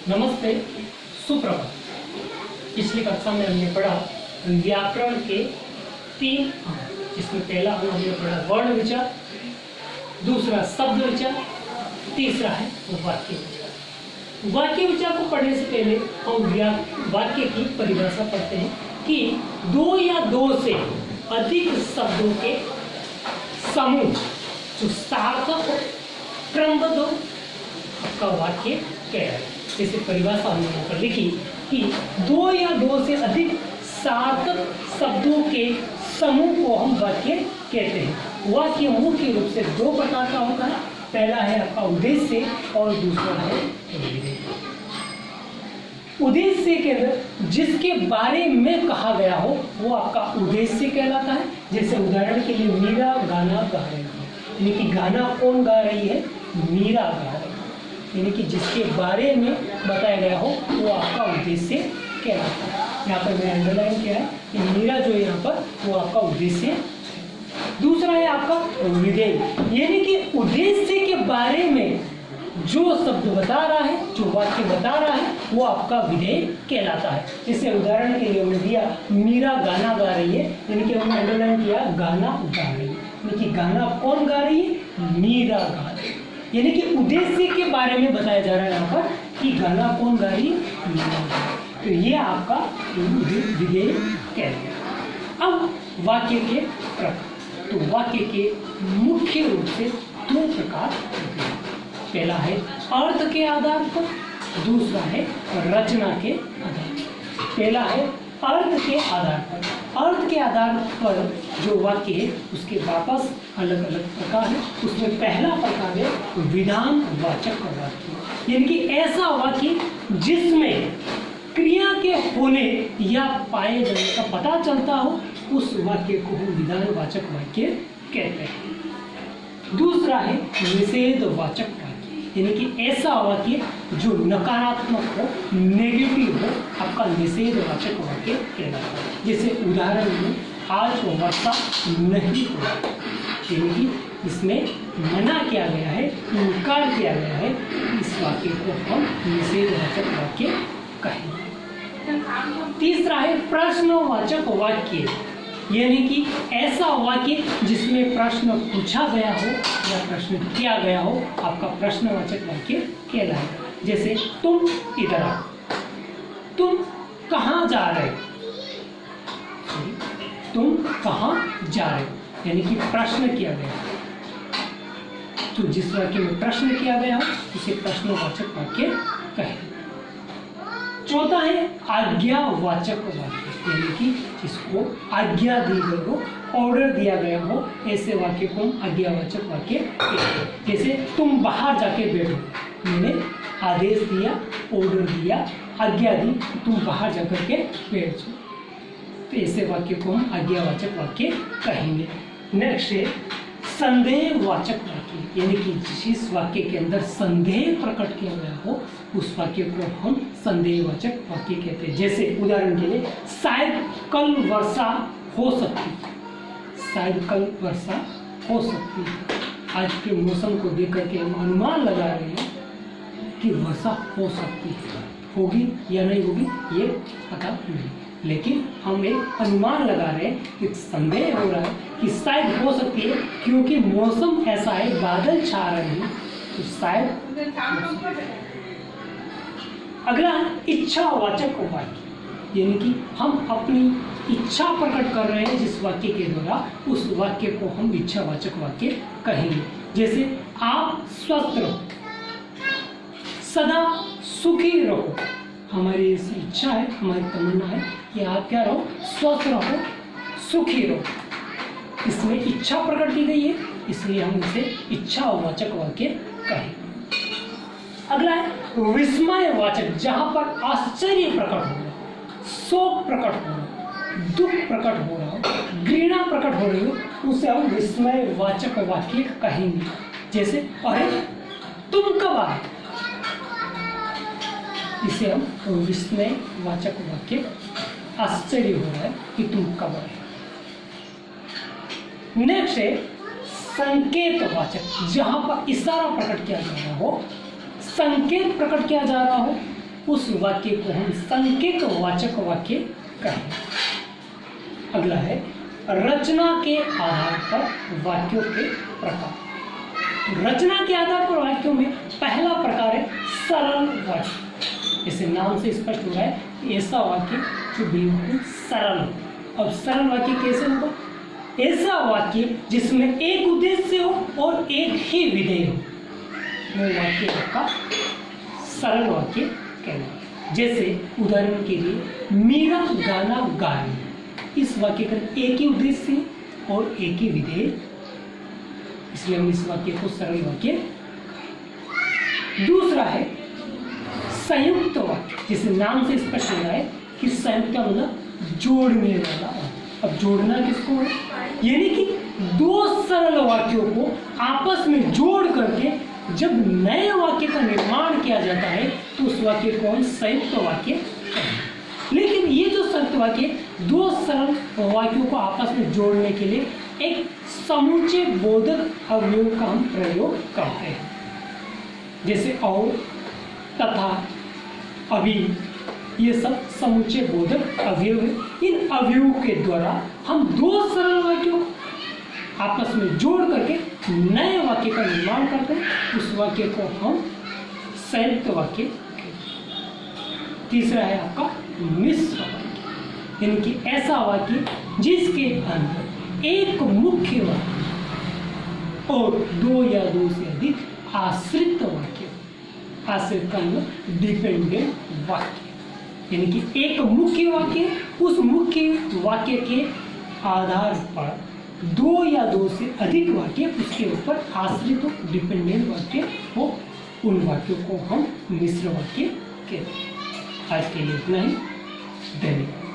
नमस्ते, सुप्रभात। पिछली कक्षा में हमने पढ़ा व्याकरण के 3 अंग, जिसमें पहला अंग हमने पढ़ा वर्ण विचार, दूसरा शब्द विचार, तीसरा है वाक्य विचार। वाक्य विचार को पढ़ने से पहले हम वाक्य की परिभाषा पढ़ते हैं कि 2 या 2 से अधिक शब्दों के समूह जो सार्थक हो, क्रमबद्ध हो, का वाक्य कहलाता है। जैसे परिभाषा हमने यहाँ पर लिखी कि 2 या 2 से अधिक सार्थक शब्दों के समूह को हम वाक्य कहते हैं। वाक्य मुख्य रूप से 2 प्रकार का होता है। पहला है आपका उद्देश्य और दूसरा है विधेय। उद्देश्य के अंदर जिसके बारे में कहा गया हो वो आपका उद्देश्य कहलाता है। जैसे उदाहरण के लिए मीरा गाना गा रही है, यानी कि गाना कौन गा रही है? मीरा गा रही है, यानी कि जिसके बारे में बताया गया हो वो आपका उद्देश्य कहलाता है। यहाँ पर मैं अंडरलाइन किया है कि मीरा जो है यहाँ पर वो आपका उद्देश्य। दूसरा है आपका विधेय, यानी कि उद्देश्य के बारे में जो शब्द बता रहा है, जो वाक्य बता रहा है वो आपका विधेय कहलाता है। जैसे उदाहरण के लिए हमने दिया मीरा गाना गा रही है, यानी कि हमने अंडरलाइन किया गाना गा रही है, यानी कि गाना कौन गा रही है? मीरा गा रही है, यानी कि उद्देश्य के बारे में बताया जा रहा है यहाँ पर कि गाना कौन गा रही है। तो ये आपका विधेय कहते हैं। अब वाक्य के प्रकार, तो वाक्य के मुख्य रूप से 2 प्रकार होते हैं। पहला है अर्थ के आधार पर, दूसरा है रचना के आधार पर। पहला है अर्थ के आधार पर। अर्थ के आधार पर जो वाक्य है उसके वापस अलग अलग प्रकार है। उसमें पहला प्रकार है विधान वाचक वाक्य, यानी कि ऐसा वाक्य जिसमें क्रिया के होने या पाए जाने का पता चलता हो, उस वाक्य को हम विधान वाचक वाक्य कहते हैं। दूसरा है निषेध वाचक वाक्य, यानी कि ऐसा वाक्य जो नकारात्मक हो, नेगेटिव हो, आपका निषेध वाचक वाक्य कहलाता है। जैसे उदाहरण में आज वर्षा नहीं हुआ, यानी कि इसमें मना किया गया है, इनकार किया गया है, इस वाक्य को हम निषेध वाचक वाक्य कहेंगे। तीसरा है प्रश्नवाचक वाक्य, यानी कि ऐसा वाक्य जिसमें प्रश्न पूछा गया हो या प्रश्न किया गया हो, आपका प्रश्नवाचक वाक्य कहलाएगा। जैसे तुम इधर आओ, तुम कहाँ जा रहे हो? तुम कहाँ जा रहे हो, यानी कि प्रश्न किया गया। तो जिस वाक्य में प्रश्न किया गया हो उसे प्रश्नवाचक वाक्य कहें। चौथा है आज्ञावाचक वाक्य, यानी कि जिसको आज्ञा दी गई हो, ऑर्डर दिया गया हो, ऐसे वाक्य को हम आज्ञावाचक वाक्य कहते हैं। जैसे तुम बाहर जाके बैठो, मैंने आदेश दिया, ऑर्डर दिया, आज्ञा दी, तुम बाहर जाकर के बैठ जाओ, तो ऐसे वाक्य को हम आज्ञावाचक वाक्य कहेंगे। नेक्स्ट है संदेहवाचक वाक्य, यानी कि जिस वाक्य के अंदर संदेह प्रकट किया गया हो उस वाक्य को हम संदेहवाचक वाक्य कहते हैं। जैसे उदाहरण के लिए शायद कल वर्षा हो सकती है, शायद कल वर्षा हो सकती है। आज के मौसम को देख करके हम अनुमान लगा रहे हैं कि वर्षा हो सकती है, होगी या नहीं होगी ये पता नहीं, लेकिन हम एक अनुमान लगा रहे हैं कि संदेह हो रहा है कि शायद हो सकती है, क्योंकि मौसम ऐसा है, बादल छा रहे हैं, तो शायद। अगला इच्छावाचक वाक्य, यानी कि हम अपनी इच्छा प्रकट कर रहे हैं जिस वाक्य के द्वारा, उस वाक्य को हम इच्छावाचक वाक्य कहेंगे। जैसे आप स्वस्थ रहो, सदा सुखी रहो, हमारी इच्छा है, हमारी तमन्ना है कि आप क्या रहो? स्वस्थ रहो, सुखी रहो। इसमें इच्छा प्रकट की गई है, इसलिए हम इसे इच्छावाचक वाक्य कहें। अगला है विस्मयवाचक, जहां पर आश्चर्य प्रकट हो रहा हो, शोक प्रकट हो रहा हो, दुख प्रकट हो रहा हो, घृणा प्रकट हो रही हो, उसे हम विस्मयवाचक वाक्य कहेंगे। जैसे अरे तुम कब आए, इसे हम विस्मयवाचक वाक्य, आश्चर्य हो रहा है कि तुम कब आए। नेक्स्ट है संकेतवाचक, जहां पर इशारा प्रकट किया जा रहा हो, संकेत प्रकट किया जा रहा हो, उस वाक्य को हम संकेत वाचक वाक्य कहेंगे। अगला है रचना के आधार पर वाक्यों के प्रकार। तो रचना के आधार पर वाक्यों में पहला प्रकार है सरल वाक्य। जैसे नाम से स्पष्ट हो रहा है, ऐसा वाक्य जो बिल्कुल सरल हो। अब सरल वाक्य कैसे होगा? ऐसा वाक्य जिसमें एक उद्देश्य हो और एक ही विधेय हो, वो वाक्य आपका सरल वाक्य कहलाता है। जैसे उदाहरण के लिए मीरा गाना गा रही है, इस वाक्य का एक ही उद्देश्य है और एक ही विधेय, इसलिए हम इस वाक्य को सरल वाक्य। दूसरा है संयुक्त वाक्य। जैसे नाम से स्पष्ट हो रहा है कि संयुक्त मतलब जोड़ने वाला। अब जोड़ना किसको है? यानी कि दो सरल वाक्यों को आपस में जोड़ करके जब नए वाक्य का निर्माण किया जाता है तो उस वाक्य को हम संयुक्त वाक्य कहते हैं। लेकिन ये जो संयुक्त वाक्य दो सरल वाक्यों को आपस में जोड़ने के लिए एक समुच्चय बोधक अवयव का हम प्रयोग करते हैं। जैसे और, तथा, अभी, ये सब समुच्चय बोधक अवयव है। इन अवयवों के द्वारा हम दो सरल वाक्यों को आपस में जोड़ करके नए वाक्य का निर्माण करते हैं, उस वाक्य को हम संयुक्त वाक्य कहते हैं। तीसरा है आपका मिश्र वाक्य, यानी कि ऐसा वाक्य जिसके अंदर एक मुख्य वाक्य और दो या दो से अधिक आश्रित वाक्य। आश्रित का मतलब डिपेंडेंट वाक्य, यानी कि एक मुख्य वाक्य, उस मुख्य वाक्य के आधार पर दो या दो से अधिक वाक्य उसके ऊपर आश्रित हो, डिपेंडेंट वाक्य हो, उन वाक्यों को हम मिश्र वाक्य कहते हैं। आज के लिए इतना ही। धन्यवाद।